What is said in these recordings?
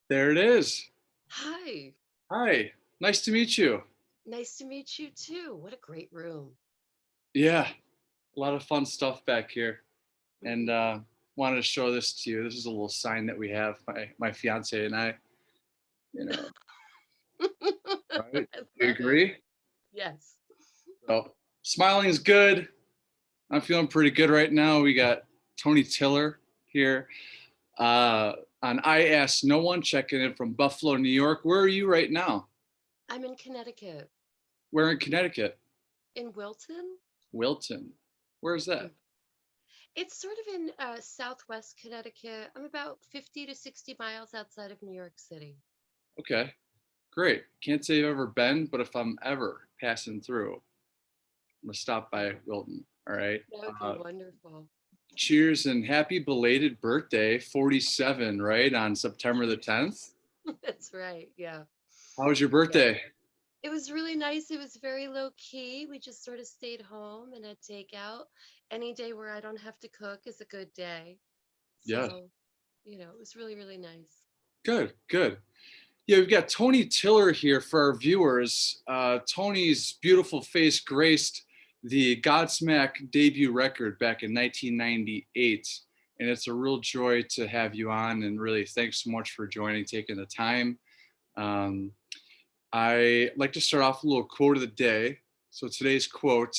There it is. Hi. Hi. Nice to meet you. Nice to meet you too. What a great room. Yeah, a lot of fun stuff back here. And Mhm. wanted to show this to you. This is a little sign that we have, my fiance and I, you know, right? I Do you love it. agree? Yes. So smiling is good. I'm feeling pretty good right now. We got Toni Tiller here. Uh, on I Ask No One checking in from Buffalo, New York. Where are you right now? I'm in Connecticut, We're in Connecticut. in Wilton. Wilton. Where's Mm. that? It's sort of in southwest Connecticut. I'm about 50 to 60 miles outside of New York City. Okay. Great. Can't say I've ever been, but if I'm ever passing through, I'm gonna stop Yeah, by Wilton. All right. that would be Uh, wonderful. cheers and happy belated birthday, 47, right? On September the 10th. That's right. Yeah. How was your Yeah. birthday? It was really nice. It was very low key. We just sort of stayed home and had takeout. Any day where I don't have to cook is a good day. Yeah. So, it was really, really nice. Good. Good. Yeah, we've got Toni Tiller here for our viewers. Toni's beautiful face graced the Godsmack debut record back in 1998. And it's a real joy to have you on. And really, thanks so much for joining, taking the time. Um, I like to start off with a little quote of the day. So today's quote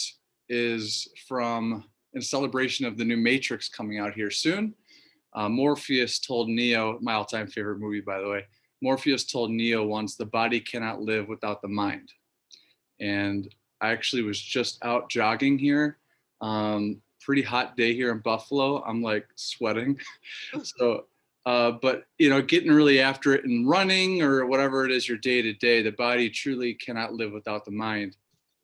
is from in celebration of the new Matrix coming out here soon. Morpheus told Neo, my all-time favorite movie, by the way. Morpheus told Neo once, "The body cannot live without the mind." And I actually was just out jogging here. Pretty hot day here in Buffalo. I'm like sweating. So, but getting really after it and running or whatever it is your day to day, the body truly cannot live without the mind.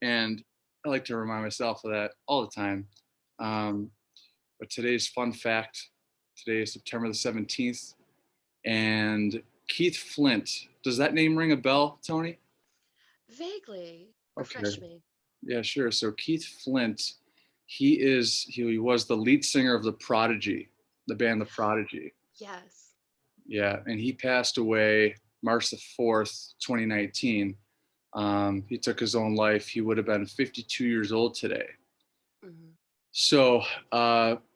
And I like to remind myself of that all the time. Um, but today's fun fact, today is September the 17th, and Keith Flint. Does that name ring a bell, Toni? Vaguely. Okay. Refresh me. Yeah, sure. So Keith Flint, he was the lead singer of the Prodigy, the band The Prodigy. Yes. Yeah, and he passed away March the 4th, 2019. He took his own life. He would have been 52 years old today. Hmm. So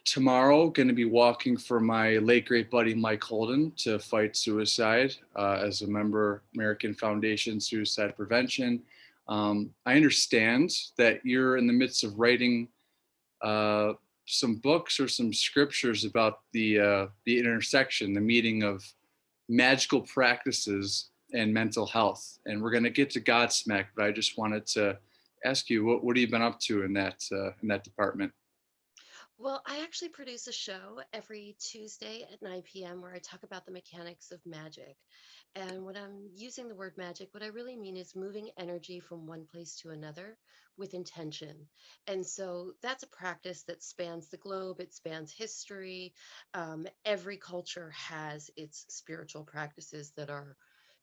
tomorrow, going to be walking for my late great buddy Mike Holden to fight suicide as a member American Foundation Suicide Prevention. I understand that you're in the midst of writing uh, some books or some scriptures about the intersection, the meeting of magical practices and mental health. And we're going to get to Godsmack, but I just wanted to ask you, what have you been up to in that department? Well, I actually produce a show every Tuesday at 9 p.m. where I talk about the mechanics of magic. And when I'm using the word magic, what I really mean is moving energy from one place to another with intention. And so that's a practice that spans the globe, it spans history. Every culture has its spiritual practices that are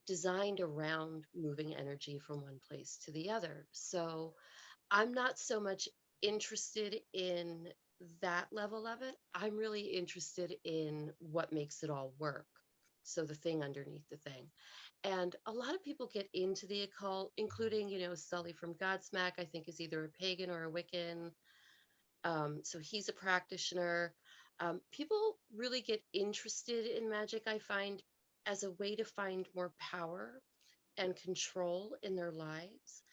designed around moving energy from one place to the other. So I'm not so much interested in that level of it. I'm really interested in what makes it all work. So the thing underneath the thing. And a lot of people get into the occult, including, Sully from Godsmack, I think is either a pagan or a Wiccan. So he's a practitioner. People really get interested in magic, I find, as a way to find more power and control in their lives.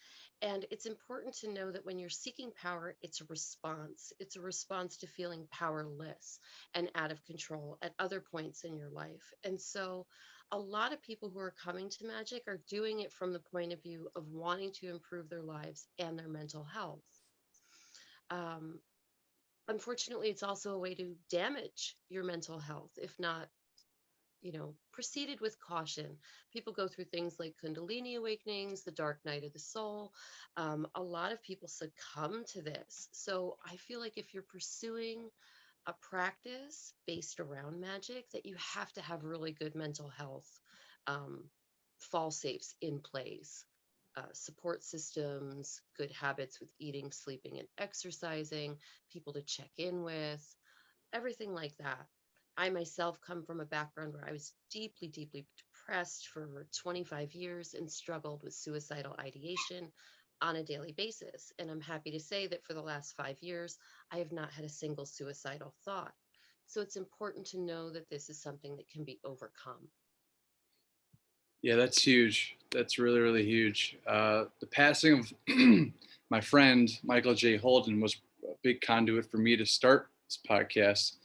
And it's important to know that when you're seeking power, it's a response. It's a response to feeling powerless and out of control at other points in your life. And so, a lot of people who are coming to magic are doing it from the point of view of wanting to improve their lives and their mental health. Um, Unfortunately, it's also a way to damage your mental health if not proceeded with caution. People go through things like Kundalini awakenings, the dark night of the soul. A lot of people succumb to this. So I feel like if you're pursuing a practice based around magic, that you have to have really good mental health um, fall safes in place. Support systems, good habits with eating, sleeping, and exercising, people to check in with, everything like that. I myself come from a background where I was deeply, deeply depressed for 25 years and struggled with suicidal ideation on a daily basis. And I'm happy to say that for the last 5 years, I have not had a single suicidal thought. So it's important to know that this is something that can be overcome. Yeah, that's huge. That's really, really huge. The passing of my friend Michael J. Holden was a big conduit for me to start this podcast.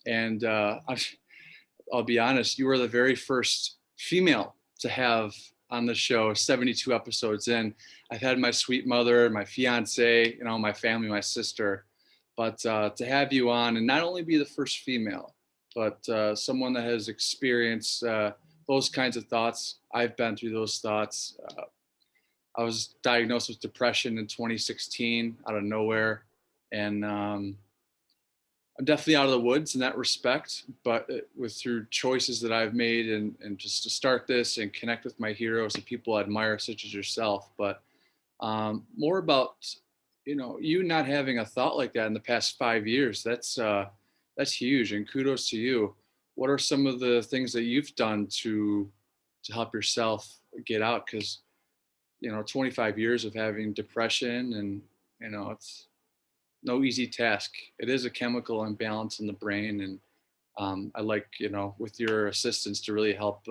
And I'll be honest, you were the very first female to have on the show, 72 episodes in. I've had my sweet mother, my fiance, you know, my family, my sister. But to have you on and not only be the first female, but someone that has experienced those kinds of thoughts. I've been through those thoughts. I was diagnosed with depression in 2016 out of nowhere. And I'm definitely out of the woods in that respect, but with through choices that I've made and just to start this and connect with my heroes and people I admire, such as yourself. But more about, you know, you not having a thought like that in the past 5 years. That's huge, and kudos to you. What are some of the things that you've done to help yourself get out? Because, you know, 25 years of having depression, and you know, it's no easy task. It is a chemical imbalance in the brain, and I like, you know, with your assistance to really help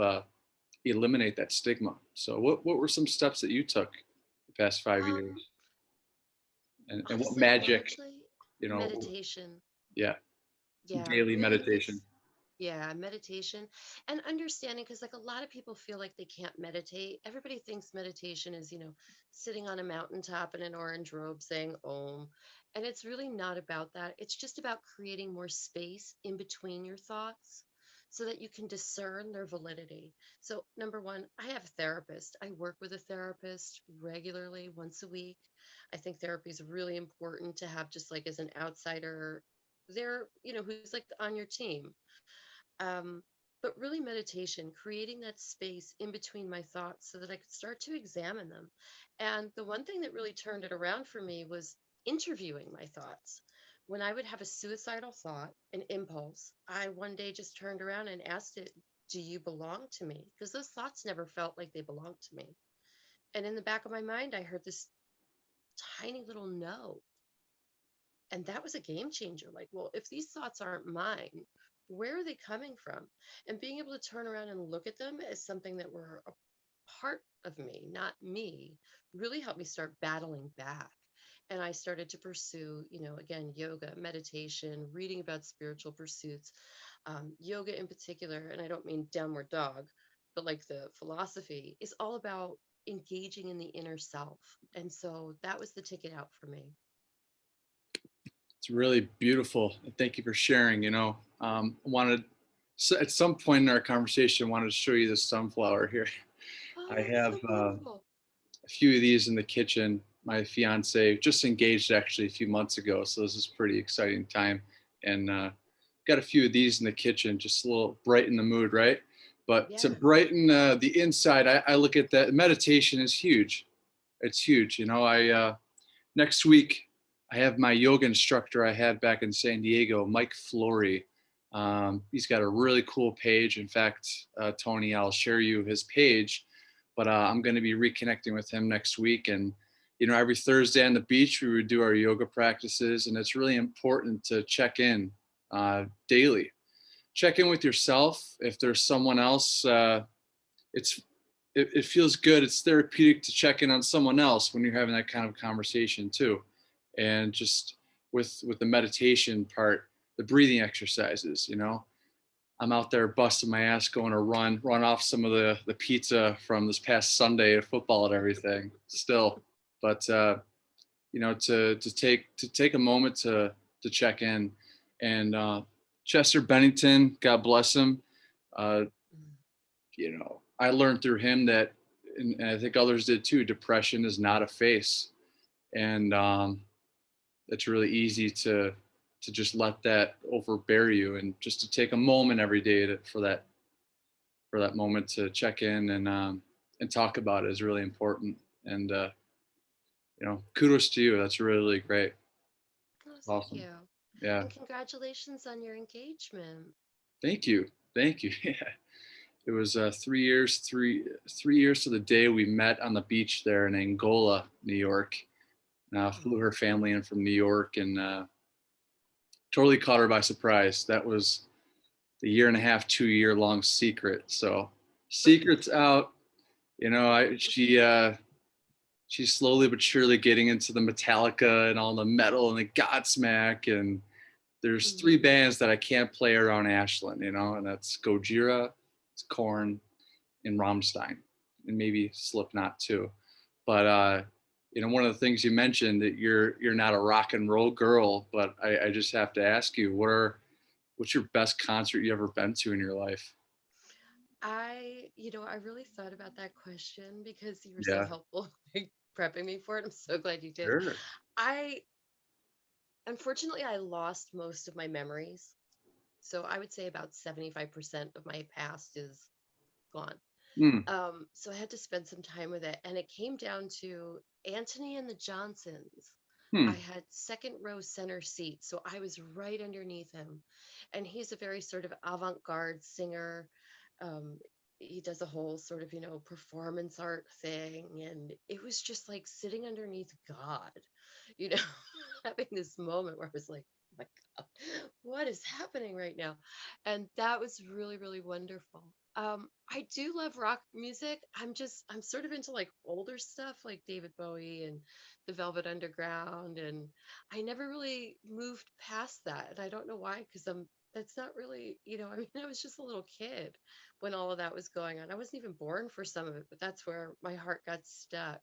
eliminate that stigma. So, what were some steps that you took the past 5 years, Um, and what Honestly, magic, largely you know, meditation. yeah, Yeah, daily really, meditation. it's yeah, meditation and understanding because, like, a lot of people feel like they can't meditate. Everybody thinks meditation is, sitting on a mountaintop in an orange robe saying Om. And it's really not about that. It's just about creating more space in between your thoughts so that you can discern their validity. So, number one, I have a therapist. I work with a therapist regularly once a week. I think therapy is really important to have just like as an outsider there, who's like on your team. um, but really, meditation, creating that space in between my thoughts so that I could start to examine them. And the one thing that really turned it around for me was interviewing my thoughts. When I would have a suicidal thought, an impulse, I one day just turned around and asked it, "Do you belong to me?" Because those thoughts never felt like they belonged to me. And in the back of my mind, I heard this tiny little no. And that was a game changer. Like, well, if these thoughts aren't mine, where are they coming from? And being able to turn around and look at them as something that were a part of me, not me, really helped me start battling back. And I started to pursue, again, yoga, meditation, reading about spiritual pursuits, yoga in particular. And I don't mean downward dog, but like the philosophy is all about engaging in the inner self. And so that was the ticket out for me. It's really beautiful. Thank you for sharing. You know, wanted so at some point in our conversation, I wanted to show you this sunflower here. I Oh, it's have so beautiful. a few of these in the kitchen. My fiance just engaged actually a few months ago, so this is a pretty exciting time. And got a few of these in the kitchen, just a little brighten the mood, right? But to Yes. brighten the inside, I look at that. Meditation is huge. It's huge. You know, I next week I have my yoga instructor I had back in San Diego, Mike Flory. He's got a really cool page. In fact, Tony, I'll share you his page, but I'm going to be reconnecting with him next week. And, you know, every Thursday on the beach, we would do our yoga practices. And it's really important to check in daily. Check in with yourself. If there's someone else, it's it feels good. It's therapeutic to check in on someone else when you're having that kind of conversation too. And just with the meditation part, the breathing exercises, you know, I'm out there busting my ass going to run off some of the pizza from this past Sunday of football and everything still. But you know, to take a moment to check in. And Chester Bennington, God bless him. Uh, Mm. you know, I learned through him that, and I think others did too, depression is not a face. And it's really easy to just let that overbear you, and just to take a moment every day for that moment to check in and talk about it is really important. And you know, kudos to you. That's really, really great. Oh, thank Awesome. you. Yeah. And congratulations on your engagement. Thank you. Thank you. Yeah. It was 3 years, three years to the day we met on the beach there in Angola, New York. Flew her family in from New York and totally caught her by surprise. That was the year and a half, 2 year long secret. So secrets out. She's slowly but surely getting into the Metallica and all the metal and the Godsmack. And there's three Mhm. bands that I can't play around Ashland, and that's Gojira, it's Korn, and Rammstein, and maybe Slipknot too. But one of the things you mentioned that you're not a rock and roll girl, but I just have to ask you, what's your best concert you ever been to in your life? I really thought about that question because you were so Yeah, helpful like, prepping me for it. I'm so glad you did. sure. I Unfortunately I lost most of my memories. So I would say about 75% of my past is gone. Hmm. So I had to spend some time with it. And it came down to Anthony and the Johnsons. I Hmm. had second row center seat. So I was right underneath him. And he's a very sort of avant garde singer. Um, he does a whole sort of, performance art thing. And it was just like sitting underneath God, you know, having this moment where I was like, "Oh my God, what is happening right now?" And that was really, really wonderful. I do love rock music. I'm sort of into like older stuff like David Bowie and the Velvet Underground. And I never really moved past that. And I don't know why, because that's not really, I mean, I was just a little kid when all of that was going on. I wasn't even born for some of it, but that's where my heart got stuck.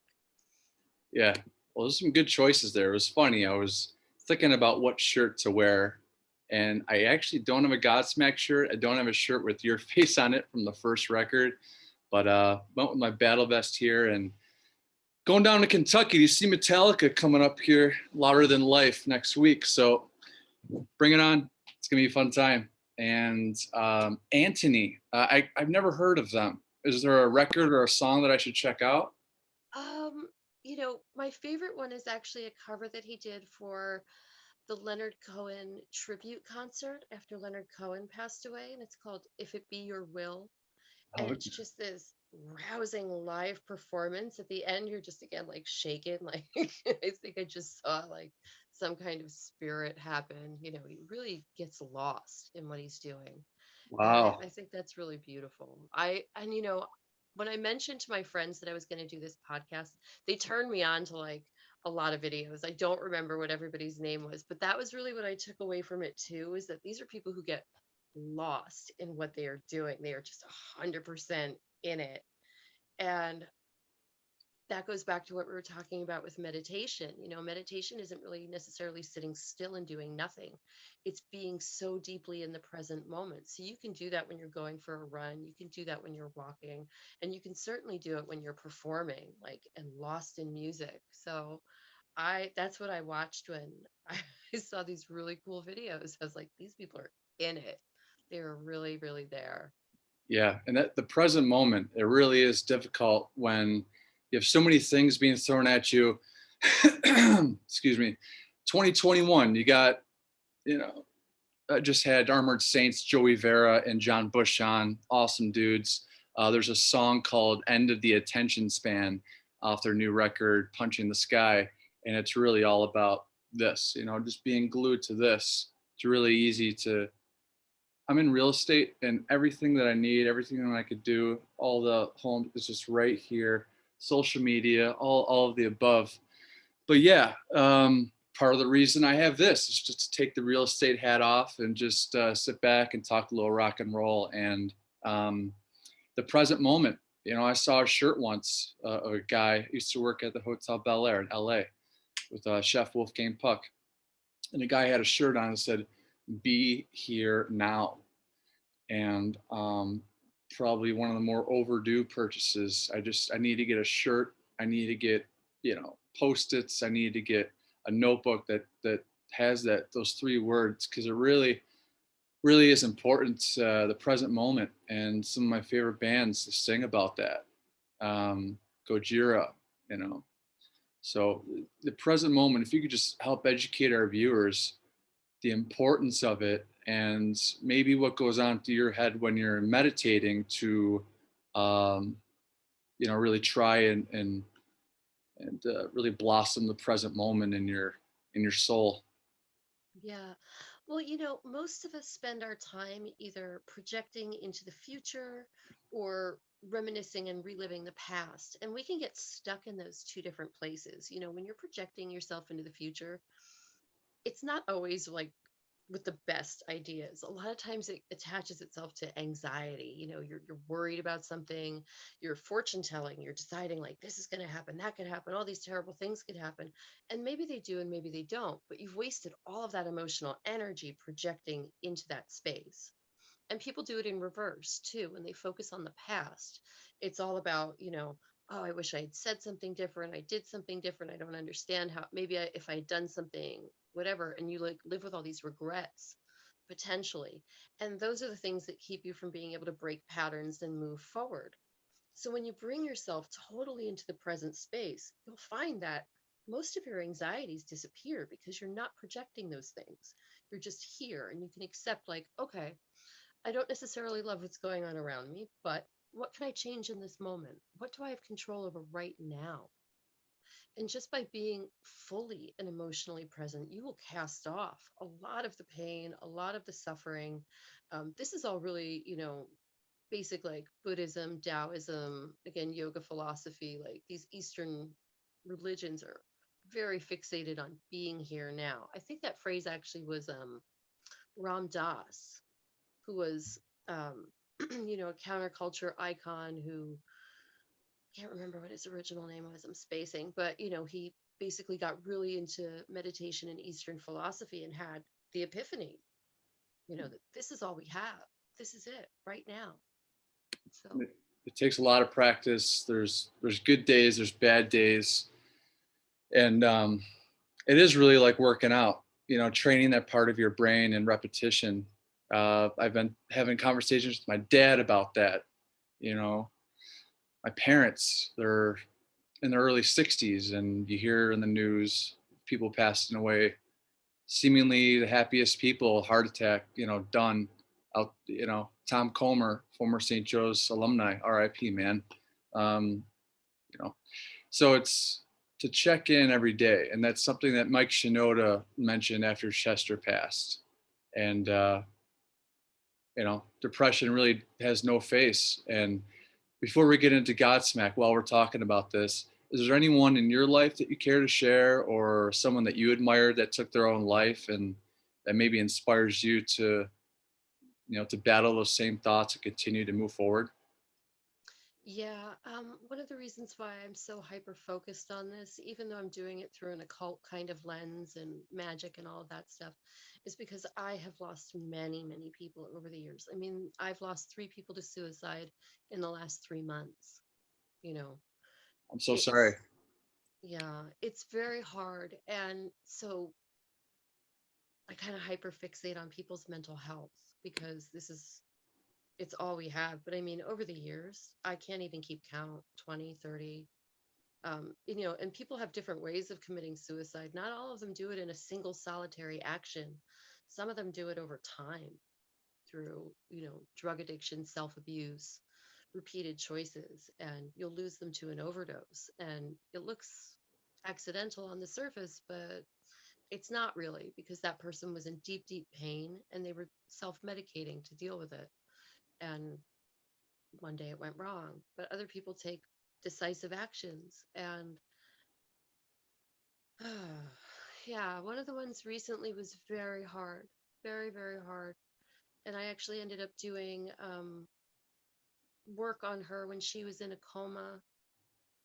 Yeah. Well, there's some good choices there. It was funny. I was thinking about what shirt to wear, and I actually don't have a Godsmack shirt. I don't have a shirt with your face on it from the first record, but went with my battle vest here and going down to Kentucky to see Metallica coming up here, louder than life next week. So bring it on. It's gonna be a fun time. And Anthony, I've never heard of them. Is there a record or a song that I should check out? Um, my favorite one is actually a cover that he did for the Leonard Cohen tribute concert after Leonard Cohen passed away, and it's called If It Be Your Will. And Oh, it's just this rousing live performance. At the end, you're just again like shaken. Like I think I just saw like some kind of spirit happen. He really gets lost in what he's doing. And wow. I think that's really beautiful. And when I mentioned to my friends that I was going to do this podcast, they turned me on to like a lot of videos. I don't remember what everybody's name was, but that was really what I took away from it too, is that these are people who get lost in what they are doing. They are just 100% in it. And that goes back to what we were talking about with meditation. Meditation isn't really necessarily sitting still and doing nothing. It's being so deeply in the present moment. So you can do that when you're going for a run, you can do that when you're walking, and you can certainly do it when you're performing, like and lost in music. So I that's what I watched when I saw these really cool videos. I was like, these people are in it. They're really, really there. Yeah, and that the present moment, it really is difficult when you have so many things being thrown at you. Excuse me. 2021, you got, you know, I just had Armored Saints, Joey Vera and John Bush on, awesome dudes. There's a song called End of the Attention Span off their new record, Punching the Sky. And it's really all about this, just being glued to this. It's really easy to, I'm in real estate and everything that I need, everything that I could do, all the home is just right here. Social media, all of the above. But yeah, part of the reason I have this is just to take the real estate hat off and just sit back and talk a little rock and roll and the present moment. I saw a shirt once, a guy used to work at the Hotel Bel Air in LA with Chef Wolfgang Puck. And the guy had a shirt on that said, "Be here now." And probably one of the more overdue purchases. I need to get a shirt. I need to get post-its. I need to get a notebook that has those three words because it really is important, the present moment. And some of my favorite bands sing about that. Gojira, you know. So the present moment, if you could just help educate our viewers the importance of it and maybe what goes on through your head when you're meditating to, really try and really blossom the present moment in your soul. Yeah. Well, most of us spend our time either projecting into the future or reminiscing and reliving the past. And we can get stuck in those two different places. When you're projecting yourself into the future, it's not always like with the best ideas. A lot of times it attaches itself to anxiety. You're worried about something, you're fortune telling, you're deciding like this is going to happen, that could happen, all these terrible things could happen. And maybe they do and maybe they don't, but you've wasted all of that emotional energy projecting into that space. And people do it in reverse too. When they focus on the past, it's all about, oh, I wish I had said something different, I did something different, I don't understand how, maybe if I had done something, whatever. And you like live with all these regrets potentially. And those are the things that keep you from being able to break patterns and move forward. So when you bring yourself totally into the present space, you'll find that most of your anxieties disappear because you're not projecting those things. You're just here and you can accept, like, okay, I don't necessarily love what's going on around me, but what can I change in this moment? What do I have control over right now? And just by being fully and emotionally present, you will cast off a lot of the pain, a lot of the suffering. This is all really, basic like Buddhism, Taoism, again, yoga philosophy, like these Eastern religions are very fixated on being here now. I think that phrase actually was Ram Dass, who was, um, a counterculture icon who can't remember what his original name was. I'm spacing, but he basically got really into meditation and Eastern philosophy and had the epiphany, that this is all we have. This is it right now. So, It takes a lot of practice. There's good days, there's bad days, and it is really like working out. Training that part of your brain and repetition. I've been having conversations with my dad about that. You know, my parents, they're in their early 60s, and you hear in the news people passing away, seemingly the happiest people, heart attack, done out, Tom Comer, former St. Joe's alumni, RIP, man. Um, you know, so it's to check in every day. And that's something that Mike Shinoda mentioned after Chester passed. And, depression really has no face. And before we get into Godsmack, while we're talking about this, is there anyone in your life that you care to share, or someone that you admired that took their own life and that maybe inspires you to, to battle those same thoughts and continue to move forward? yeah, one of the reasons why I'm so hyper focused on this, even though I'm doing it through an occult kind of lens and magic and all of that stuff, is because I have lost many, many people over the years. I mean, I've lost 3 people to suicide in the last 3 months. You know, I'm so sorry. it's, yeah, it's very hard. And so I kind of hyper fixate on people's mental health because it's all we have. But I mean, over the years, I can't even keep count, 20, 30. And people have different ways of committing suicide. Not all of them do it in a single solitary action. Some of them do it over time through, drug addiction, self abuse, repeated choices, and you'll lose them to an overdose. And it looks accidental on the surface, but it's not really, because that person was in deep, deep pain and they were self medicating to deal with it. And one day it went wrong, but other people take decisive actions. And yeah, one of the ones recently was very hard, very, very hard. And I actually ended up doing work on her when she was in a coma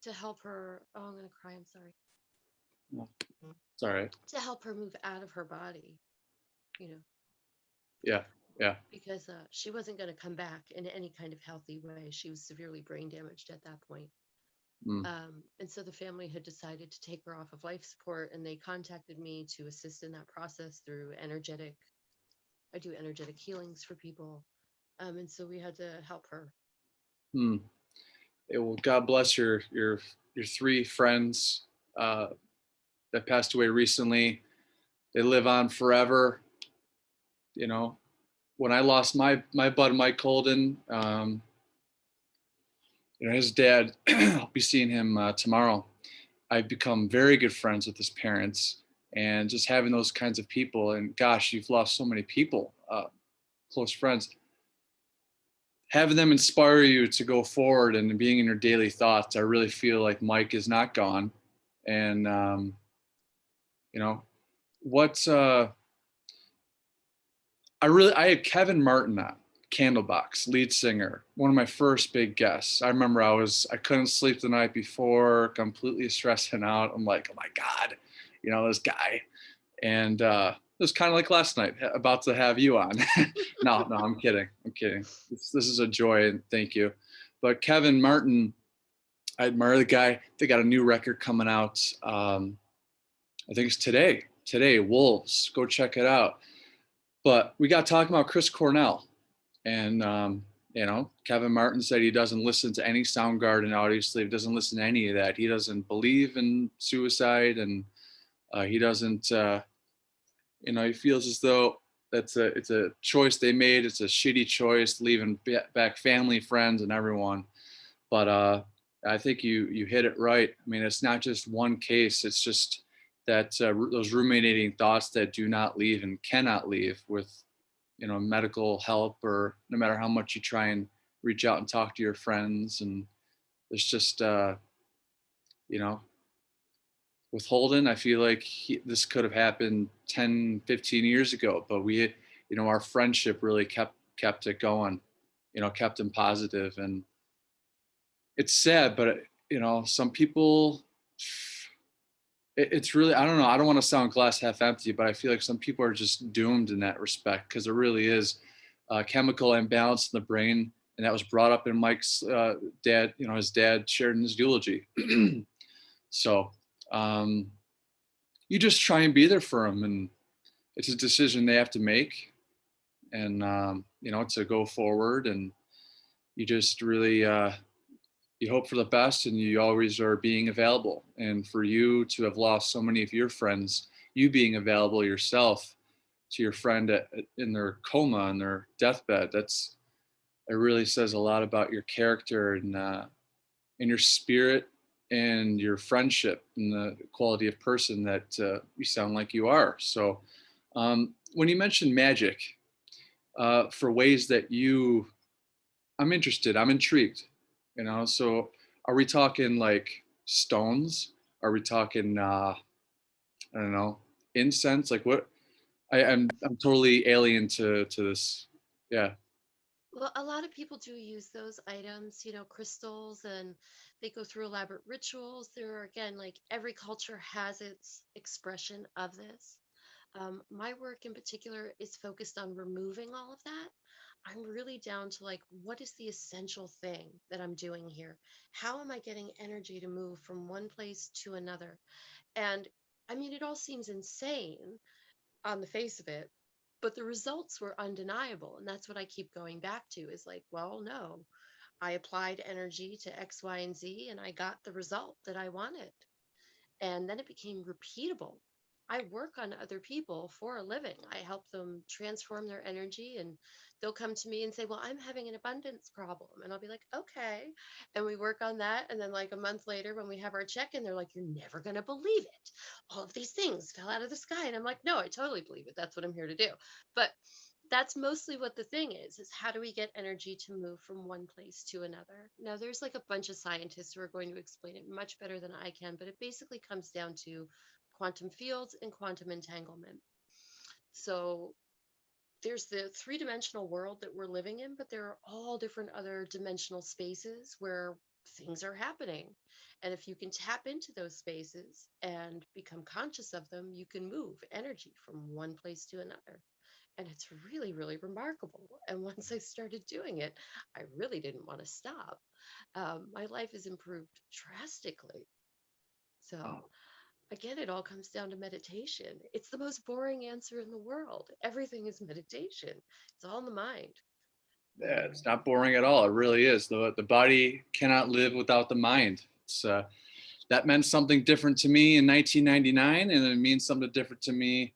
to help her. Oh, I'm going to cry. I'm sorry. No, it's all right. To help her move out of her body, you know, Yeah. Yeah. because she wasn't going to come back in any kind of healthy way. She was severely brain damaged at that point. Mm. And so the family had decided to take her off of life support, and they contacted me to assist in that process through energetic. I do energetic healings for people, and so we had to help her. Mm. Well, God bless your 3 friends that passed away recently. They live on forever. You know, when I lost my bud Mike Holden, you know, his dad, I'll be seeing him tomorrow. I've become very good friends with his parents, and just having those kinds of people. And gosh, you've lost so many people, close friends. Having them inspire you to go forward and being in your daily thoughts. I really feel like Mike is not gone, and you know what's I had Kevin Martin on, Candlebox, lead singer, one of my first big guests. I remember I couldn't sleep the night before, completely stressing out. I'm like, oh my God, you know, this guy. And it was kind of like last night, about to have you on. No, I'm kidding. This is a joy, and thank you. But Kevin Martin, I admire the guy. They got a new record coming out. I think it's today. Wolves. Go check it out. But we got talking about Chris Cornell, and you know, Kevin Martin said he doesn't listen to any Soundgarden audio slave, doesn't listen to any of that. He doesn't believe in suicide, and he doesn't. You know, he feels as though it's a choice they made. It's a shitty choice, leaving back family, friends, and everyone. But I think you hit it right. I mean, it's not just one case. It's just that those ruminating thoughts that do not leave and cannot leave with, you know, medical help, or no matter how much you try and reach out and talk to your friends. And there's just, you know, with Holden, I feel like this could have happened 10, 15 years ago, but we, you know, our friendship really kept it going, you know, kept him positive. And it's sad, but you know, some people, it's really, I don't know, I don't want to sound glass half empty, but I feel like some people are just doomed in that respect, because there really is a chemical imbalance in the brain. And that was brought up in Mike's dad, you know, his dad shared in his eulogy. So you just try and be there for them, and it's a decision they have to make, and you know, to go forward. And you just really you hope for the best, and you always are being available. And for you to have lost so many of your friends, you being available yourself to your friend in their coma, in their deathbed, it really says a lot about your character, and your spirit, and your friendship, and the quality of person that you sound like you are. So when you mentioned Magick, for ways that I'm interested, I'm intrigued, you know. So are we talking like stones? Are we talking I don't know, incense? Like what? I'm totally alien to this. Yeah. Well, a lot of people do use those items, you know, crystals, and they go through elaborate rituals. There are, again, like every culture has its expression of this. My work in particular is focused on removing all of that. I'm really down to like, what is the essential thing that I'm doing here? How am I getting energy to move from one place to another? And I mean, it all seems insane on the face of it, but the results were undeniable. And that's what I keep going back to, is like, well, no, I applied energy to X, Y, and Z, and I got the result that I wanted. And then it became repeatable. I work on other people for a living. I help them transform their energy, and they'll come to me and say, well, I'm having an abundance problem. And I'll be like, okay. And we work on that. And then, like a month later, when we have our check in, they're like, you're never going to believe it. All of these things fell out of the sky. And I'm like, no, I totally believe it. That's what I'm here to do. But that's mostly what the thing is how do we get energy to move from one place to another? Now, there's like a bunch of scientists who are going to explain it much better than I can, but it basically comes down to quantum fields and quantum entanglement. So there's the three-dimensional world that we're living in, but there are all different other dimensional spaces where things are happening. And if you can tap into those spaces and become conscious of them, you can move energy from one place to another. And it's really, really remarkable. And once I started doing it, I really didn't want to stop. My life has improved drastically. So, again, it all comes down to meditation. It's the most boring answer in the world. Everything is meditation, it's all in the mind. Yeah, it's not boring at all. It really is. The body cannot live without the mind. It's that meant something different to me in 1999, and it means something different to me,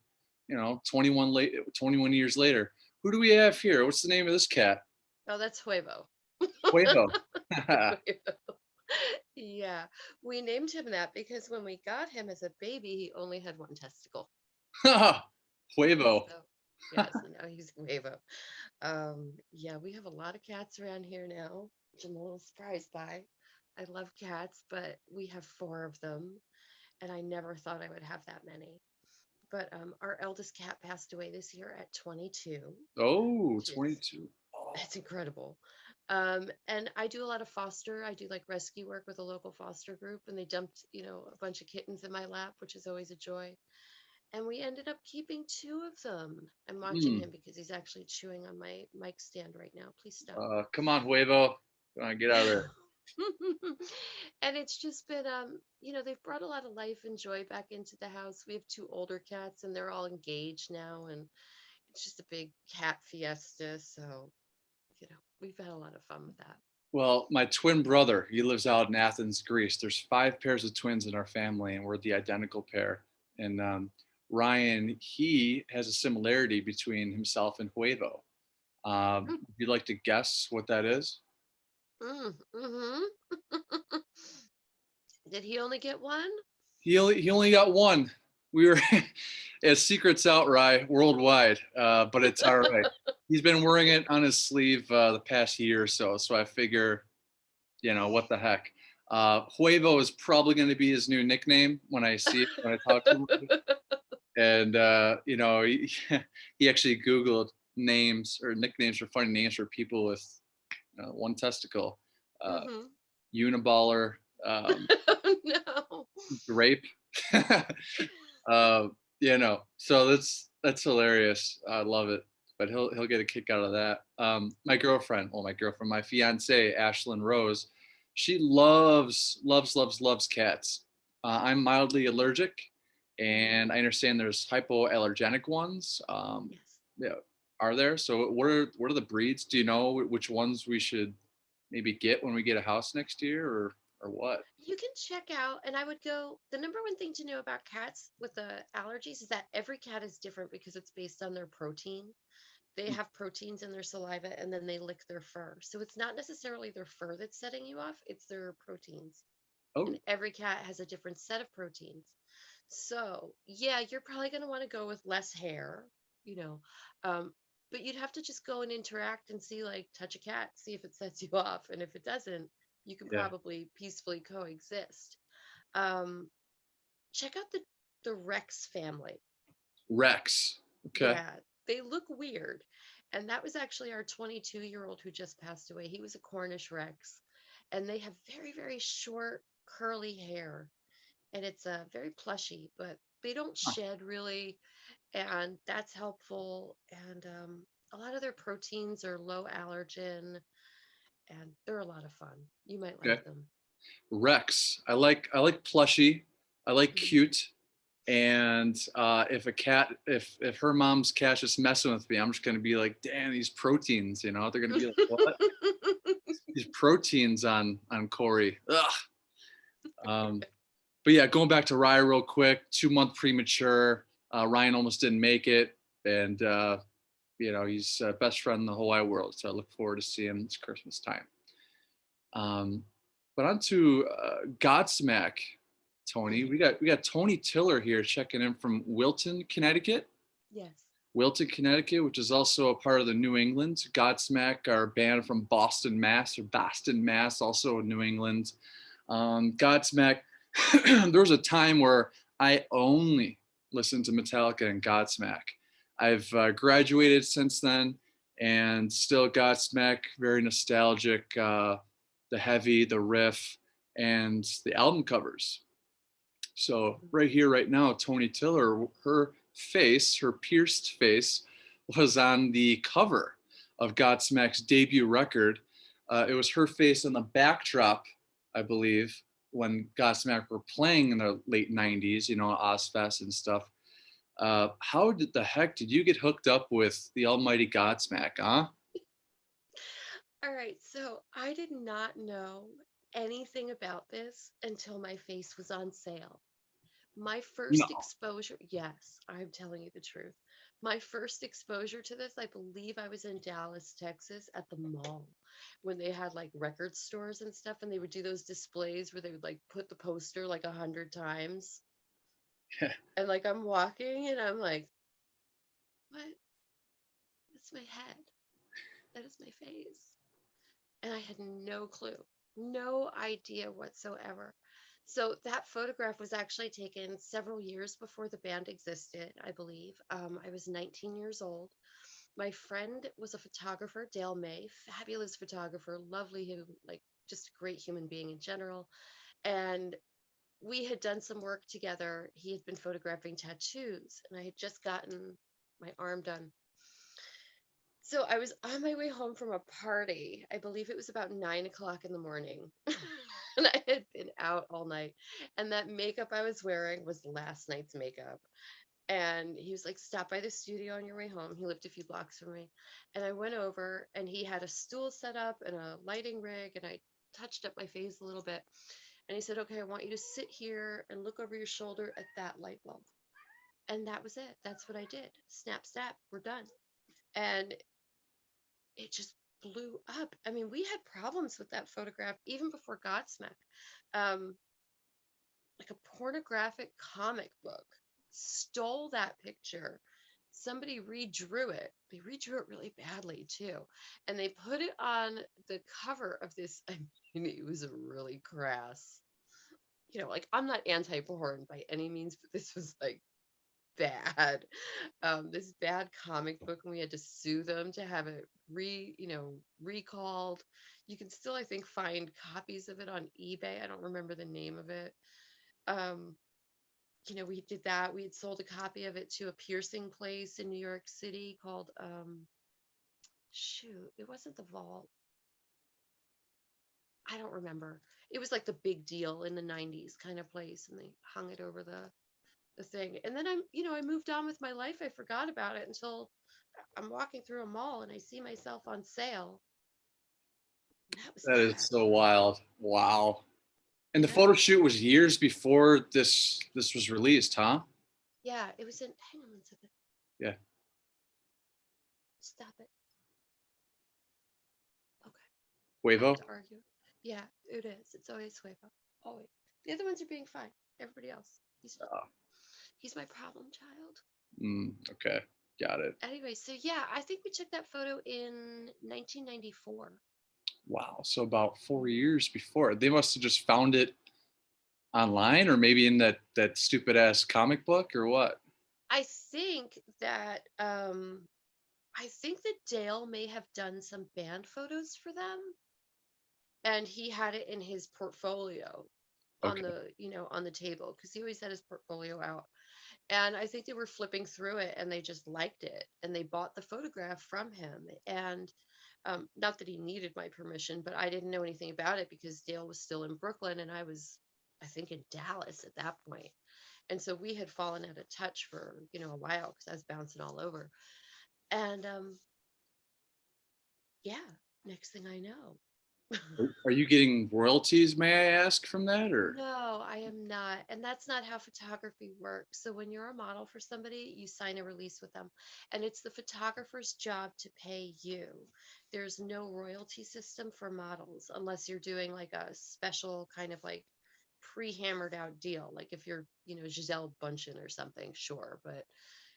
you know, 21 years later. Who do we have here? What's the name of this cat? Oh, that's Juevo. Juevo. Yeah, we named him that because when we got him as a baby, he only had one testicle. Juevo. So, yeah, so now he's Juevo. Yeah, we have a lot of cats around here now, which I'm a little surprised by. I love cats, but we have four of them, and I never thought I would have that many. But our eldest cat passed away this year at 22, Oh, which is 22. Oh. it's incredible. And I do a lot of foster. I do like rescue work with a local foster group, and they dumped, a bunch of kittens in my lap, which is always a joy. And we ended up keeping two of them. I'm watching Hmm. him because he's actually chewing on my mic stand right now. Please stop. Come on, Juevo. Come on, get out of there. And it's just been they've brought a lot of life and joy back into the house. We have two older cats and they're all engaged now, and it's just a big cat fiesta. So, we've had a lot of fun with that. Well, my twin brother, he lives out in Athens, Greece. There's 5 pairs of twins in our family, and we're the identical pair. And Ryan, he has a similarity between himself and Juevo. Mm, Would you like to guess what that is? mm-hmm. Did he only get one? He only got one. We were as secrets out, Rye, worldwide, but it's all right. He's been wearing it on his sleeve the past year or so, so I figure, what the heck. Juevo is probably going to be his new nickname when I see it, when I talk to him. And, he actually Googled names or nicknames for funny names for people with one testicle. Mm-hmm. Uniballer, No. grape. So that's hilarious. I love it. But he'll get a kick out of that. My fiance, Ashlyn Rose, she loves cats. I'm mildly allergic, and I understand there's hypoallergenic ones. Yes. Yeah, are there? So what are the breeds? Do you know which ones we should maybe get when we get a house next year, or what? You can check out, and I would go. The number one thing to know about cats with the allergies is that every cat is different because it's based on their protein. They have proteins in their saliva and then they lick their fur. So it's not necessarily their fur that's setting you off, it's their proteins. And Oh, every cat has a different set of proteins. So, yeah, you're probably going to want to go with less hair, you know. Um, but you'd have to just go and interact and see, like, touch a cat, see if it sets you off. And if it doesn't, you can yeah, probably peacefully coexist. Um, check out the Rex family. Rex. Okay. Yeah, they look weird. And that was actually our 22-year-old who just passed away. He was a Cornish Rex. And they have very, very short, curly hair. And it's very plushy, but they don't Huh. shed really. And that's helpful. And a lot of their proteins are low allergen and they're a lot of fun. You might Okay. like them. Rex. I like plushy. I like Mhm. cute. And if her mom's cat's just messing with me, I'm just gonna be like, damn, these proteins. They're gonna be like, what? These proteins on Corey. Ugh. Um, but yeah, going back to Ryan real quick. 2 month premature. Ryan almost didn't make it, and he's best friend in the whole wide world. So I look forward to seeing him this Christmas time. Um, but on to Godsmack, Tony. Mhm. We got Toni Tiller here checking in from Wilton, Connecticut. Yes. Wilton, Connecticut, which is also a part of the New England. Godsmack, our band from Boston, Mass, also in New England. Godsmack, there was a time where I only listened to Metallica and Godsmack. I've graduated since then, and still Godsmack, very nostalgic. The heavy, the riff, and the album covers. So right here, right now, Toni Tiller, her pierced face, was on the cover of Godsmack's debut record. It was her face on the backdrop, I believe, when Godsmack were playing in the late '90s, Ozfest and stuff. How did the heck did you get hooked up with the almighty Godsmack, huh? All right, so I did not know anything about this until my face was on sale. My No. first exposure, yes, I'm telling you the truth. My first exposure to this, I believe I was in Dallas, Texas at the mall when they had like record stores and stuff, and they would do those displays where they would like put the poster like 100 times. And like I'm walking and I'm like, what? That's my head. That is my face. And I had no clue, no idea whatsoever. So that photograph was actually taken several years before the band existed, I believe. I was 19 years old. My friend was a photographer, Dale May, fabulous photographer, lovely, like just a great human being in general. And we had done some work together. He had been photographing tattoos, and I had just gotten my arm done. So I was on my way home from a party. I believe it was about 9 o'clock in the morning. And I had been out all night. And that makeup I was wearing was last night's makeup. And he was like, stop by the studio on your way home. He lived a few blocks from me. And I went over and he had a stool set up and a lighting rig. And I touched up my face a little bit. And he said, okay, I want you to sit here and look over your shoulder at that light bulb. And that was it. That's what I did. Snap, snap, we're done. And it just blew up. I mean, we had problems with that photograph even before Godsmack. Um, like a pornographic comic book stole that picture. Somebody redrew it. They redrew it really badly too. And they put it on the cover of this. I mean, it was a really crass, like I'm not anti porn by any means, but this was like bad. This bad comic book, and we had to sue them to have it recalled. You can still, I think, find copies of it on eBay. I don't remember the name of it. um we did that. We had sold a copy of it to a piercing place in New York City called shoot, it wasn't the Vault. I don't remember. It was like the big deal in the 90s kind of place, and they hung it over the thing. And then I moved on with my life. I forgot about it until I'm walking through a mall and I see myself on sale. That was That is that. so wild. Wow. And the Yeah. photo shoot was years before this was released, huh? Yeah. It was in, hang on one second. Yeah. Stop it. Okay. I have Juevo. to argue. Yeah, it is. It's always Juevo. Always. The other ones are being fine. Everybody else. He's my problem child. Okay. Got it. Anyway, so yeah, I think we took that photo in 1994. Wow. So about 4 years before. They must have just found it online or maybe in that stupid ass comic book or what? I think that Dale may have done some band photos for them, and he had it in his portfolio on Okay. the table because he always had his portfolio out. And I think they were flipping through it and they just liked it and they bought the photograph from him. And not that he needed my permission, but I didn't know anything about it because Dale was still in Brooklyn and I was, I think, in Dallas at that point. And so we had fallen out of touch for a while because I was bouncing all over. And yeah, next thing I know. Are you getting royalties, may I ask, from that or? No, I am not. And that's not how photography works. So when you're a model for somebody, you sign a release with them. And it's the photographer's job to pay you. There's no royalty system for models unless you're doing like a special kind of like pre-hammered out deal. Like if you're, Giselle Bundchen or something, sure. But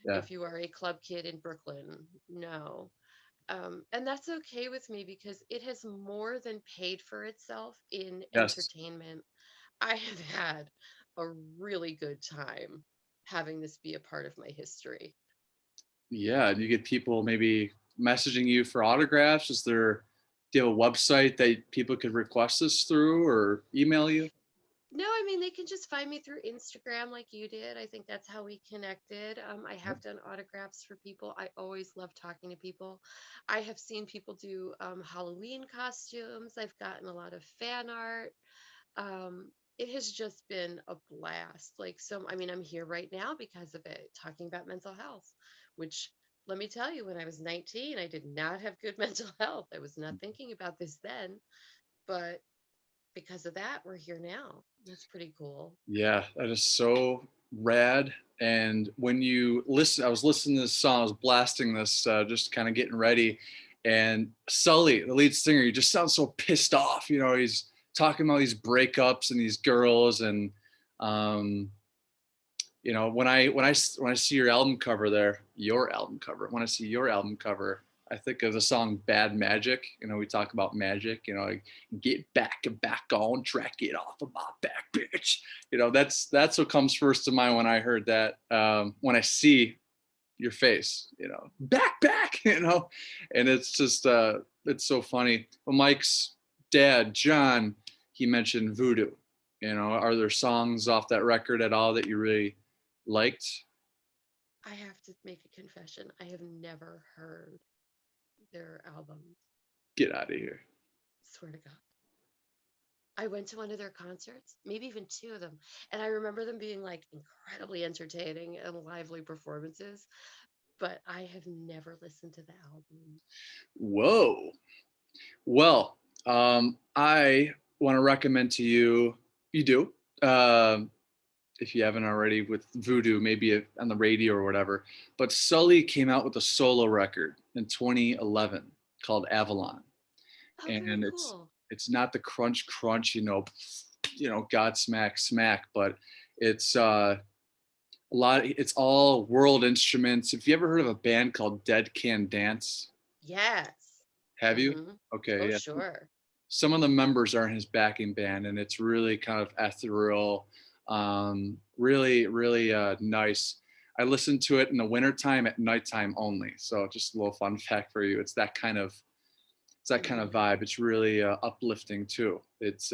Yeah. if you are a club kid in Brooklyn, no. And that's okay with me because it has more than paid for itself in Yes. entertainment. I have had a really good time having this be a part of my history. Yeah. Do you get people maybe messaging you for autographs? Do you have a website that people could request this through or email you? No, I mean, they can just find me through Instagram like you did. I think that's how we connected. I have done autographs for people. I always love talking to people. I have seen people do Halloween costumes. I've gotten a lot of fan art. It has just been a blast. Like, so, I mean, I'm here right now because of it, talking about mental health, which let me tell you, when I was 19, I did not have good mental health. I was not thinking about this then, but because of that, we're here now. That's pretty cool. Yeah, that is so rad. And when you listen, I was listening to this song, I was blasting this, just kind of getting ready. And Sully, the lead singer, he just sounds so pissed off. You know, he's talking about these breakups and these girls. And, you know, when I see your album cover there, when I see your album cover, I think of the song Bad Magic. You know, we talk about magic, you know, like get back and back on track, get off of my back, bitch. You know, that's what comes first to mind when I heard that. When I see your face, you know, back, you know, and it's just, it's so funny. But Mike's dad, John, he mentioned Voodoo. You know, are there songs off that record at all that you really liked? I have to make a confession. I have never heard their albums. Get out of here. Swear to God. I went to one of their concerts, maybe even two of them, and I remember them being like incredibly entertaining and lively performances, but I have never listened to the album. Whoa. Well, I want to recommend to you, you do, if you haven't already, with Voodoo, maybe on the radio or whatever. But Sully came out with a solo record in 2011 called Avalon, Oh, very and cool. it's not the crunch, you know, Godsmack smack, but it's a lot. It's all world instruments. If you ever heard of a band called Dead Can Dance, Yes. have you? Mm-hmm. Okay, Oh, yeah. sure. Some of the members are in his backing band, and it's really kind of ethereal, really nice. I listen to it in the wintertime at nighttime only. So just a little fun fact for you. It's that kind of Mm. vibe. It's really uplifting too. It's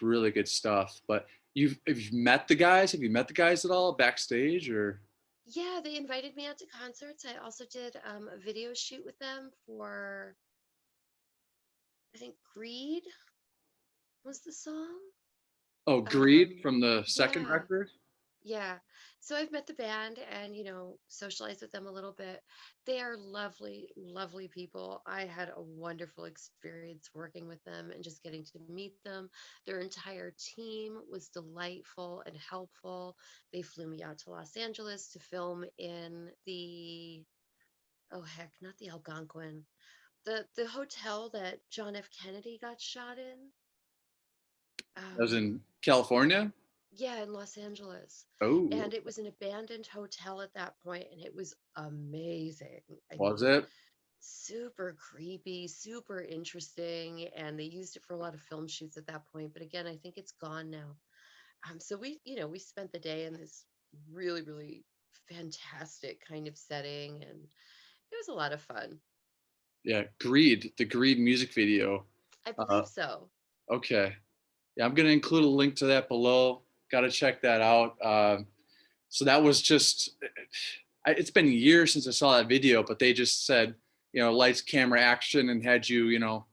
really good stuff. But have you met the guys? Have you met the guys at all backstage or? Yeah, they invited me out to concerts. I also did a video shoot with them for, I think, Greed was the song. Oh, Greed Um, from the second yeah, record. yeah. So I've met the band and, socialized with them a little bit. They are lovely, lovely people. I had a wonderful experience working with them and just getting to meet them. Their entire team was delightful and helpful. They flew me out to Los Angeles to film in the, oh heck, not the Algonquin, the hotel that John F. Kennedy got shot in. That was Um, in California. Yeah, in Los Angeles. Oh, And it was an abandoned hotel at that point, and it was amazing. I was mean, it? super creepy, super interesting, and they used it for a lot of film shoots at that point. But again, I think it's gone now. So we spent the day in this really, really fantastic kind of setting, and it was a lot of fun. Yeah, Greed, the Greed music video. I Uh, believe so. okay. Yeah, I'm gonna include a link to that below. Got to check that out. So that was just. It's been years since I saw that video, but they just said, you know, lights, camera, action, and had you, you know,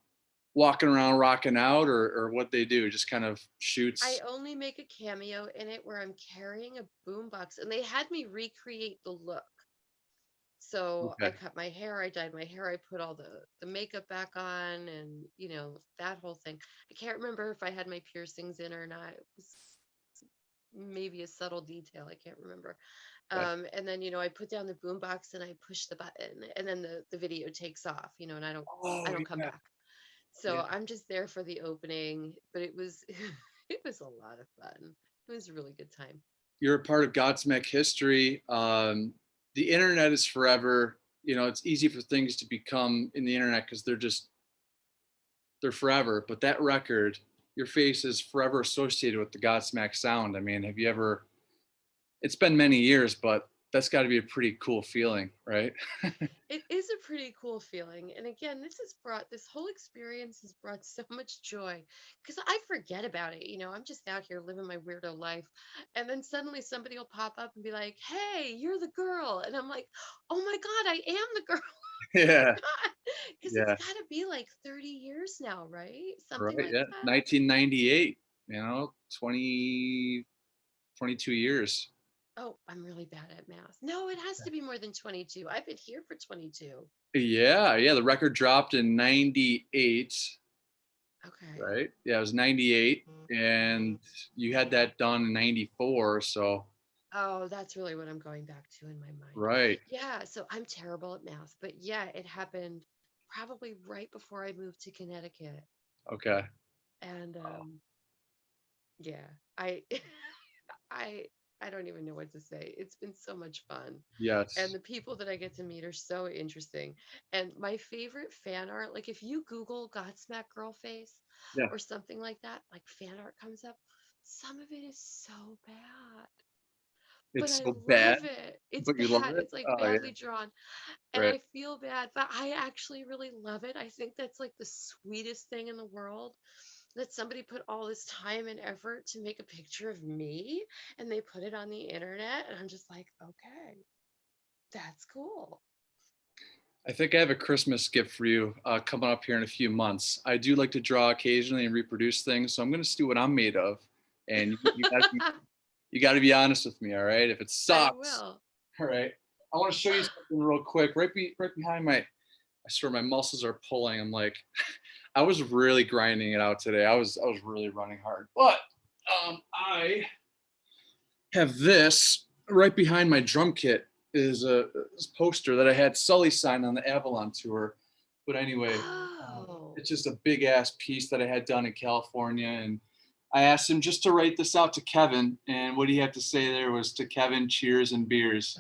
walking around, rocking out, or what they do, just kind of I shoots. only make a cameo in it where I'm carrying a boombox, and they had me recreate the look. So I Okay. cut my hair, I dyed my hair, I put all the makeup back on, and that whole thing. I can't remember if I had my piercings in or not. It was maybe a subtle detail. I can't remember. Okay. And then I put down the boombox and I push the button, and then the video takes off. And I Oh don't come yeah, back. So yeah. I'm just there for the opening, but it was it was a lot of fun. It was a really good time. You're a part of Godsmack history. The internet is forever. You know, it's easy for things to become in the internet because they're forever. But that record, your face is forever associated with the Godsmack sound. I mean, have you ever? It's been many years, but that's got to be a pretty cool feeling, right? It is a pretty cool feeling. And again, this whole experience has brought so much joy because I forget about it. I'm just out here living my weirdo life. And then suddenly somebody will pop up and be like, hey, you're the girl. And I'm like, oh my God, I am the girl. Yeah, Because it's yeah, got to be like 30 years now, right? Something right. like Yeah, that. 1998. You know, 20, 22 years. Oh, I'm really bad at math. No, it has to be more than 22. I've been here for 22. Yeah, yeah. The record dropped in '98. Okay. right? Yeah, it was 98, and you had that done in 94. So, Oh, that's really what I'm going back to in my mind. right. Yeah, so I'm terrible at math, but yeah, it happened probably right before I moved to Connecticut. Okay. And yeah, I I I don't even know what to say. It's been so much fun. And Yes. the people that I get to meet are so interesting. And my favorite fan art, like if you Google Godsmack girl face Yeah. or something like that, like fan art comes up. Some of it is so bad, but It's I so bad, love it. It's but you love bad. it. It's like Oh yeah. badly drawn. And Right. I feel bad, but I actually really love it. I think that's like the sweetest thing in the world that somebody put all this time and effort to make a picture of me and they put it on the internet. And I'm just like, okay, that's cool. I think I have a Christmas gift for you coming up here in a few months. I do like to draw occasionally and reproduce things, so I'm going to see what I'm made of, and you got to be honest with me, all right? If it I sucks, will. all right. I want to show you something real quick. Right behind my, I swear my muscles are pulling. I'm like, I was really grinding it out today. I was really running hard, but I have this right behind my drum kit is a this poster that I had Sully sign on the Avalon tour. But anyway, Oh, it's just a big ass piece that I had done in California, and I asked him just to write this out to Kevin, and what he had to say there was to Kevin, cheers and beers,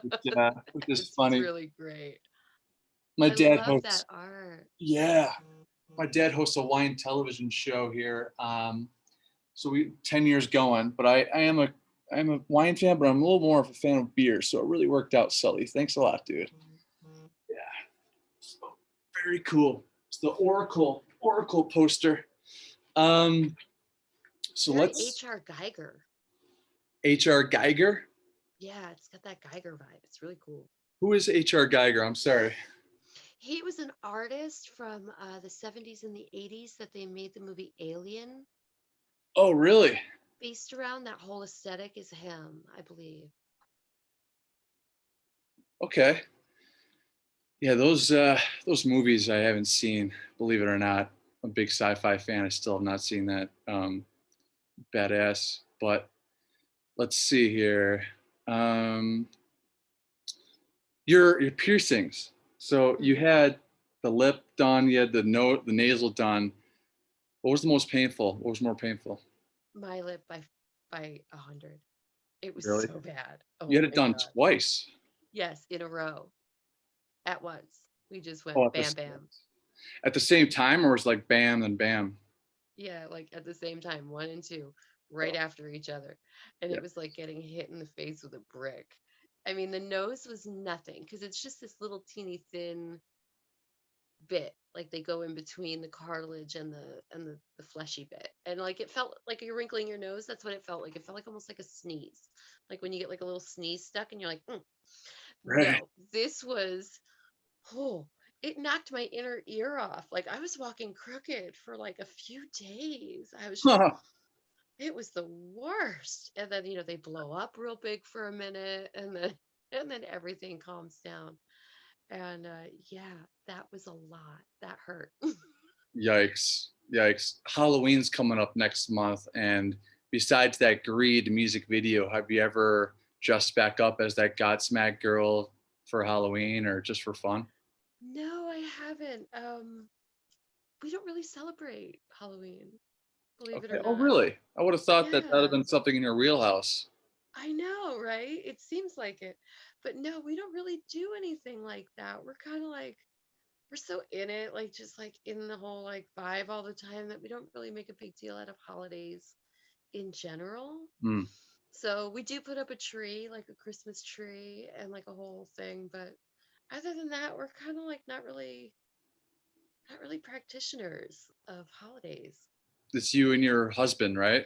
which is it's funny. really great. My I dad love hosts, that art. yeah, my dad hosts a wine television show here. So we 10 years going, but I am a wine fan, but I'm a little more of a fan of beer. So it really worked out, Sully. Thanks a lot, dude. Yeah. So very cool. It's the Oracle poster. Um, so Very let's H.R. Geiger. HR Geiger. Yeah, it's got that Geiger vibe. It's really cool. Who is HR Geiger? I'm sorry. He was an artist from the 70s and the 80s that they made the movie Alien Oh, really? based around. That whole aesthetic is him, I believe. Okay. Yeah, those movies I haven't seen, believe it or not. I'm a big sci-fi fan. I still have not seen that. Badass. But let's see here. Um, your piercings. So you Hmm. had the lip done, you had the nasal done. What was the most painful? What was more painful? My lip by 100. It was Really? so bad. You Oh had it my done God. twice. Yes, in a row at once. We just went Oh, bam, bam. at the same time, or was it like bam and bam? Yeah, like at the same time, one and two, Oh, right after each other. And yeah. it was like getting hit in the face with a brick. I mean, the nose was nothing because it's just this little teeny thin bit. Like they go in between the cartilage and the fleshy bit. And like it felt like you're wrinkling your nose. That's what it felt like. It felt like almost like a sneeze. Like when you get like a little sneeze stuck and you're like, "Mm." Right. No, this was, oh, it knocked my inner ear off. Like I was walking crooked for like a few days. I was just, it was the worst. And then, they blow up real big for a minute and then and then everything calms down. And yeah, that was a lot. That hurt. Yikes. Yikes. Halloween's coming up next month. And besides that Greed music video, have you ever dressed back up as that Godsmack girl for Halloween or just for fun? No, I haven't. We don't really celebrate Halloween, believe it Okay. or Oh, not. really? I would have thought that that would have Yeah, been something in your wheelhouse. I know, right? It seems like it. But no, we don't really do anything like that. We're kind of like, we're so in it, like just like in the whole like vibe all the time that we don't really make a big deal out of holidays in general. Hmm. So we do put up a tree, like a Christmas tree and like a whole thing, but other than that, we're kind of like not really practitioners of holidays. It's you and your husband, right?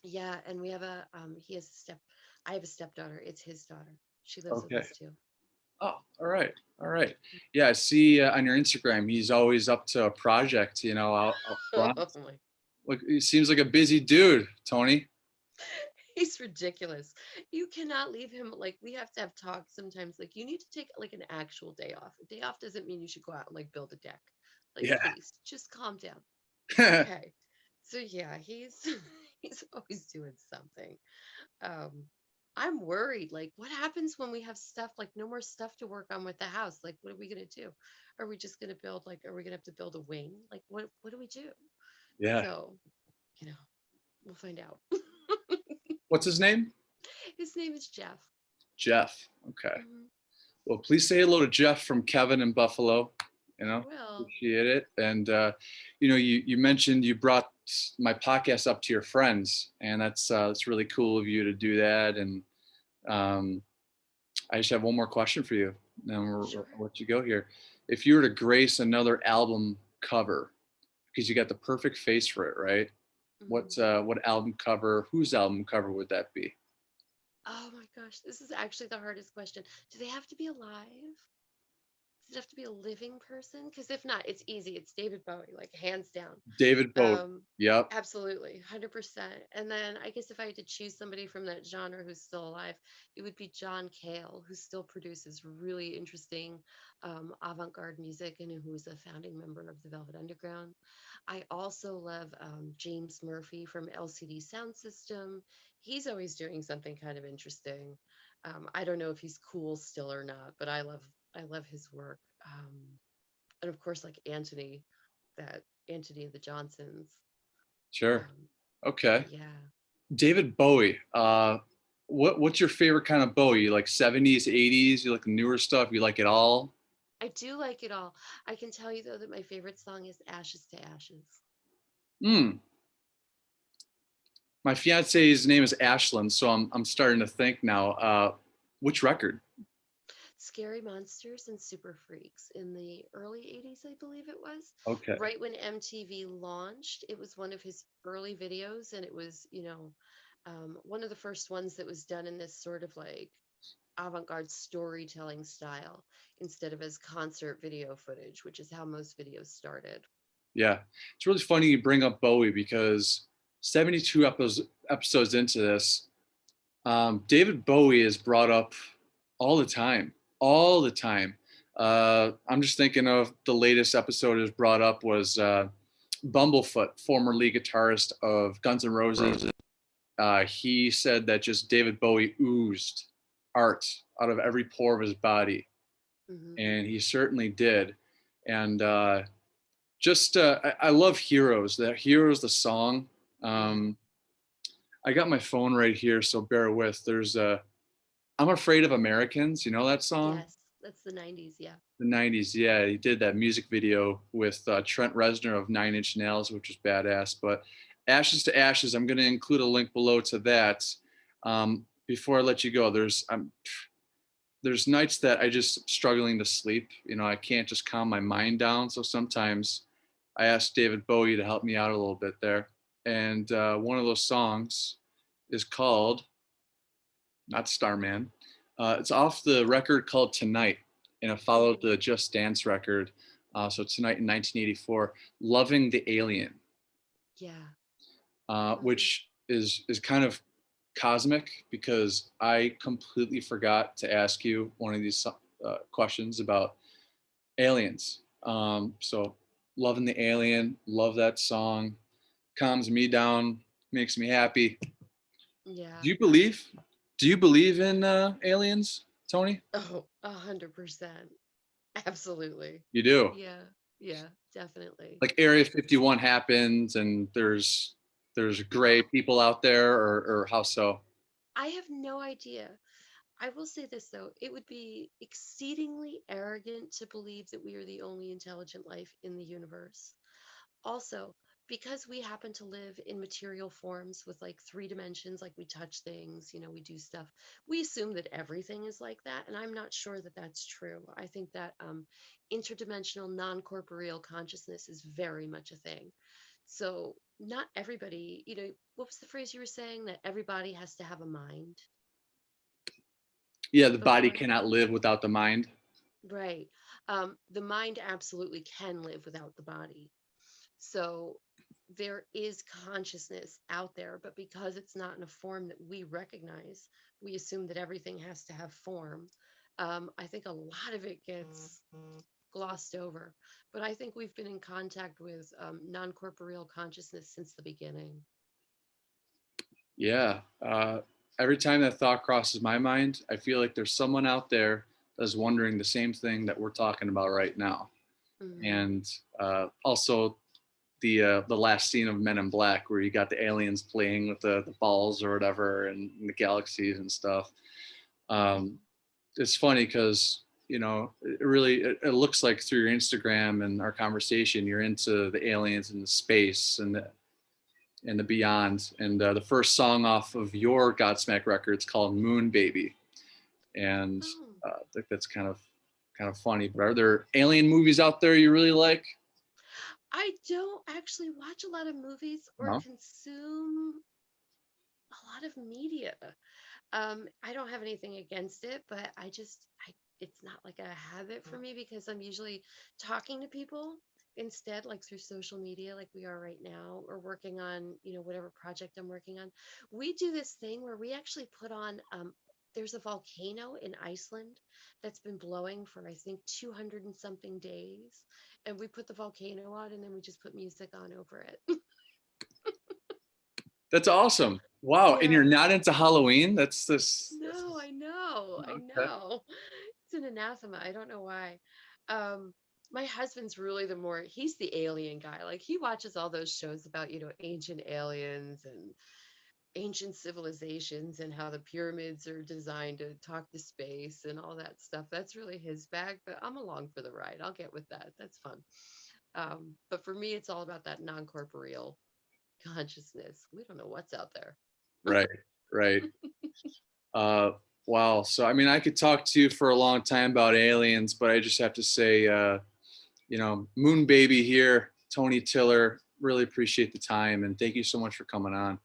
Yeah, and we have he has a I have a stepdaughter. It's his daughter. She lives with Okay. us too. Oh, all right. All right. Yeah, I see on your Instagram, he's always up to a project, out front. Oh my. Look, he seems like a busy dude, Tony. He's ridiculous. You cannot leave him, like we have to have talks sometimes. Like you need to take like an actual day off. A day off doesn't mean you should go out and like build a deck. Like, Yeah. please, just calm down. Okay. So yeah, he's he's always doing something. Um, I'm worried. Like, what happens when we have stuff like no more stuff to work on with the house? Like, what are we gonna do? Are we just gonna build like? Are we gonna have to build a wing? Like, what do we do? Yeah. So, you know, we'll find out. What's his name? His name is Jeff. Jeff. Okay. Hmm. Well, please say hello to Jeff from Kevin in Buffalo. I will. Appreciate it. And you mentioned you brought my podcast up to your friends, and that's really cool of you to do that. And um, I just have one more question for you. Then Sure. we'll let you go here. If you were to grace another album cover, because you got the perfect face for it, right? Hmm. What album cover? Whose album cover would that be? Oh my gosh, this is actually the hardest question. Do they have to be alive? Does it have to be a living person? Because if not, it's easy. It's David Bowie, like hands down. David Bowie. Um, Yep. Absolutely, 100%. And then I guess if I had to choose somebody from that genre who's still alive, it would be John Cale, who still produces really interesting avant-garde music and who's a founding member of the Velvet Underground. I also love James Murphy from LCD Sound System. He's always doing something kind of interesting. I don't know if he's cool still or not, but I love his work. And of course, like Anthony and the Johnsons. Sure. Um, Okay. yeah, David Bowie. What's your favorite kind of Bowie? You like 70s, 80s? You like the newer stuff? You like it all? I do like it all. I can tell you though that my favorite song is "Ashes to Ashes." Hmm. My fiance's name is Ashlyn, so I'm starting to think now. Which record? Scary Monsters and Super Freaks in the early 80s, I believe it was. Okay. Right when MTV launched, it was one of his early videos, and it was, one of the first ones that was done in this sort of like avant-garde storytelling style instead of as concert video footage, which is how most videos started. Yeah. It's really funny you bring up Bowie because 72 episodes into this, David Bowie is brought up all the time, all the time. I'm just thinking of the latest episode is brought up was Bumblefoot, former lead guitarist of Guns N' Roses. He said that just David Bowie oozed art out of every pore of his body, Hmm. and he certainly did. And I love Heroes. The Heroes, the song. Yeah. Um, I got my phone right here, so bear with. There's a I'm Afraid of Americans. You know that song? Yes, that's the 90s. Yeah. The 90s. Yeah, he did that music video with Trent Reznor of Nine Inch Nails, which was badass. But Ashes to Ashes, I'm going to include a link below to that. Before I let you go, there's nights that I just struggling to sleep. I can't just calm my mind down. So sometimes I ask David Bowie to help me out a little bit there. And one of those songs is called not Starman. It's off the record called Tonight, and it followed Hmm. the Just Dance record. So Tonight in 1984, Loving the Alien, Yeah. Hmm. which is kind of cosmic because I completely forgot to ask you one of these questions about aliens. So Loving the Alien, love that song, calms me down, makes me happy. Yeah. Do you believe? Do you believe in aliens, Tony? Oh, 100%. Absolutely. You do. Yeah. Yeah, definitely. Like Area 51 happens, and there's gray people out there, or how so? I have no idea. I will say this though, it would be exceedingly arrogant to believe that we are the only intelligent life in the universe. Also, because we happen to live in material forms with like three dimensions, like we touch things, we do stuff, we assume that everything is like that. And I'm not sure that that's true. I think that interdimensional, non corporeal consciousness is very much a thing. So, not everybody, what was the phrase you were saying? That everybody has to have a mind Yeah, the body before? cannot live without the mind. Right. The mind absolutely can live without the body. So there is consciousness out there, but because it's not in a form that we recognize, we assume that everything has to have form. I think a lot of it gets glossed over. But I think we've been in contact with non-corporeal consciousness since the beginning. Yeah. Every time that thought crosses my mind, I feel like there's someone out there that's wondering the same thing that we're talking about right now. Hmm. And also the last scene of Men in Black, where you got the aliens playing with the balls or whatever, and the galaxies and stuff. Um, it's funny because it looks like through your Instagram and our conversation, you're into the aliens and the space and the beyond. And the first song off of your Godsmack record is called Moon Baby, and Oh, I think that's kind of funny. But are there alien movies out there you really like? I don't actually watch a lot of movies or No. consume a lot of media. I don't have anything against it, but it's not like a habit for me because I'm usually talking to people instead, like through social media, like we are right now, or working on, whatever project I'm working on. We do this thing where we actually put on, there's a volcano in Iceland that's been blowing for, I think, 200 and something days. And we put the volcano on and then we just put music on over it. That's awesome. Wow. And you're Yeah. not into Halloween? That's this. No, I know. I Okay. know. It's an anathema. I don't know why. Um, my husband's really he's the alien guy. Like he watches all those shows about, ancient aliens and ancient civilizations and how the pyramids are designed to talk to space and all that stuff. That's really his bag, but I'm along for the ride. I'll get with that. That's fun. But for me, it's all about that non-corporeal consciousness. We don't know what's out there. Right. Right. Uh, wow. So, I mean, I could talk to you for a long time about aliens, but I just have to say, Moon Baby here, Toni Tiller, really appreciate the time. And thank you so much for coming on.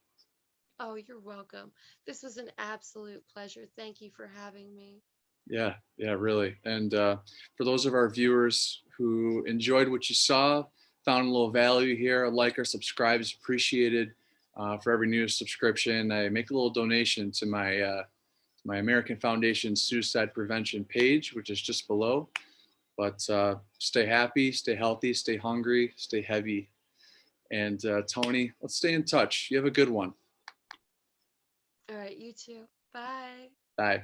Oh, you're welcome. This was an absolute pleasure. Thank you for having me. Yeah. Yeah, really. And for those of our viewers who enjoyed what you saw, found a little value here, a like or subscribe is appreciated. For every new subscription, I make a little donation to my American Foundation suicide prevention page, which is just below. But stay happy, stay healthy, stay hungry, stay heavy. And Toni, let's stay in touch. You have a good one. All right, you too. Bye. Bye.